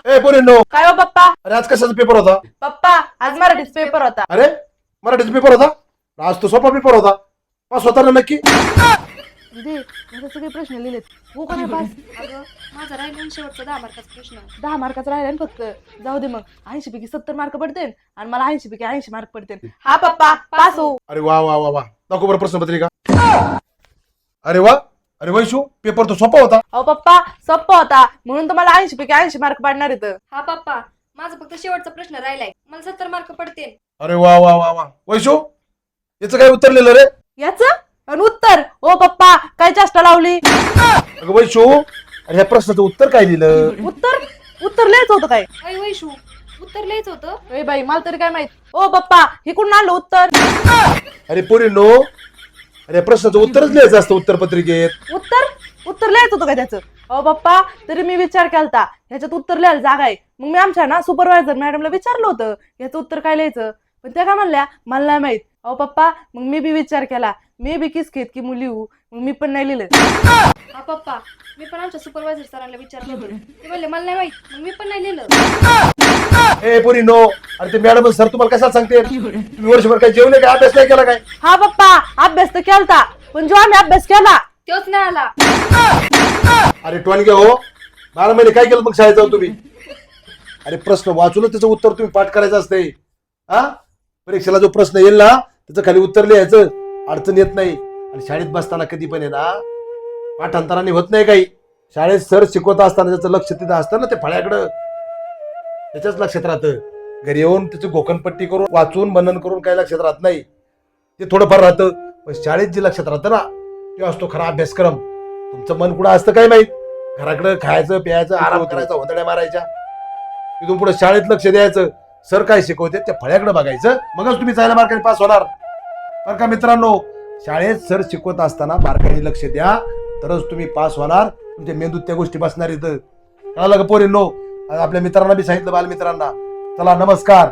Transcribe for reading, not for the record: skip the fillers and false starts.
ए पोरींनो, काय हो पप्पा? अरे आज कशाचा पेपर होता? पप्पा आज मराठीचा पेपर होता. अरे मराठीचा पेपर होता? आज तो सोपा पेपर होता. पास होता ना नक्की? दीदी माझे सगळे प्रश्न लिहिलेत. हो का नाही पास? अगं माझा राहिला शेवटचा 10 मार्काचा प्रश्न. 10 मार्काचा राहिला ना फक्त. जाऊ दे मग 80 पैकी 70 मार्क पडतील आणि मला 80 पैकी 80 मार्क पडतील. हा पप्पा पास हो. अरे वा वा वा वा, दाखव बरं प्रश्नपत्रिका. अरे वा, अरे वैशू पेपर तो सोपा होता. अहो पप्पा सोप्पा होता म्हणून तर मला 80 पैकी 80 मार्क पडणार आहेत. हा पप्पा माझा फक्त शेवटचा प्रश्न राहिलाय, मला 70 मार्क पडतील. अरे वा वा वा वा, वैशू याचं काय उत्तर लिहिलं रे? याचं आणि उत्तर ओ पप्पा काय चेष्टा लावली? अगं वैशू, अरे ह्या प्रश्नाचं उत्तर काय लिहिलं? उत्तर लिहायचं होतं काय? अय वैशू उत्तर लिहायचं होतं. ए बाई मला तरी काय माहित. ओ पप्पा हे कुठून आणलं उत्तर? अरे पोरींनो, अरे प्रश्नाचं उत्तरच लिहायचं असतं उत्तर पत्रिकेत. उत्तर लिहायचं होतं काय त्याचं? अहो पप्पा तरी मी विचार केलता ह्याच्यात उत्तर लिहायला जागा आहे. मग मी आमच्या ना सुपरवायझर मॅडमला विचारलं होतं याचं उत्तर काय लिहायचं, पण त्या काय म्हणल्या मला नाही माहित. अहो पप्पा मग मी बी विचार केला, मी बी किस खेत की मुली हू, मग मी पण नाही लिहिलं. हा पप्पा मी पण आमच्या सुपरवायझर सरांना विचारलं होतं, ते म्हणले मला नाही माहित, मग मी पण नाही लिहिलं. ए पोरींनो, अरे ते मॅडम सर तुम्हाला कशाला सांगते? तुम्ही वर्षभर काय जेवले काय, अभ्यास नाही केला काय? हा पप्पा अभ्यास तर केलता, पण जो आम्ही अभ्यास केला तोच नाही आला. अरे टोनगे हो, 12 महिने काय केलं मग शाळेत जाऊन तुम्ही? अरे प्रश्न वाचूनच त्याचं उत्तर तुम्ही पाठ करायचं असते. हा, परीक्षेला जो प्रश्न येईल ना त्याचं खाली उत्तर लिहायचं, अडचण येत नाही. आणि शाळेत बसताना कधी पण आहे ना पाठांतराने होत नाही काही. शाळेत सर शिकवत असताना त्याचं लक्ष तिथं असतं ना, ते फळ्याकडं, त्याच्याच लक्षात राहतं. घरी येऊन त्याची घोकणपट्टी करून वाचून मनन करून काही लक्षात राहत नाही, ते थोडंफार राहतं. पण शाळेत जे लक्षात राहतं ना ते असतो खरा अभ्यासक्रम. तुमचं मन कुठं असतं काय माहित? घराकडं खायचं प्यायचं आराम करायचा, होतड्या मारायच्या. तिथून पुढे शाळेत लक्ष द्यायचं, सर काय शिकवते त्या फळ्याकडे बघायचं, मगच तुम्ही चांगल्या मार्काने पास होणार. बरं का मित्रांनो, शाळेत सर शिकवत असताना बारकाईने लक्ष द्या, तरच तुम्ही पास होणार. तुमच्या मेंदूत त्या गोष्टी बसणार इथं. कळालं का पोरींनो? आपल्या मित्रांना बी सांगितलं, बालमित्रांना. चला नमस्कार.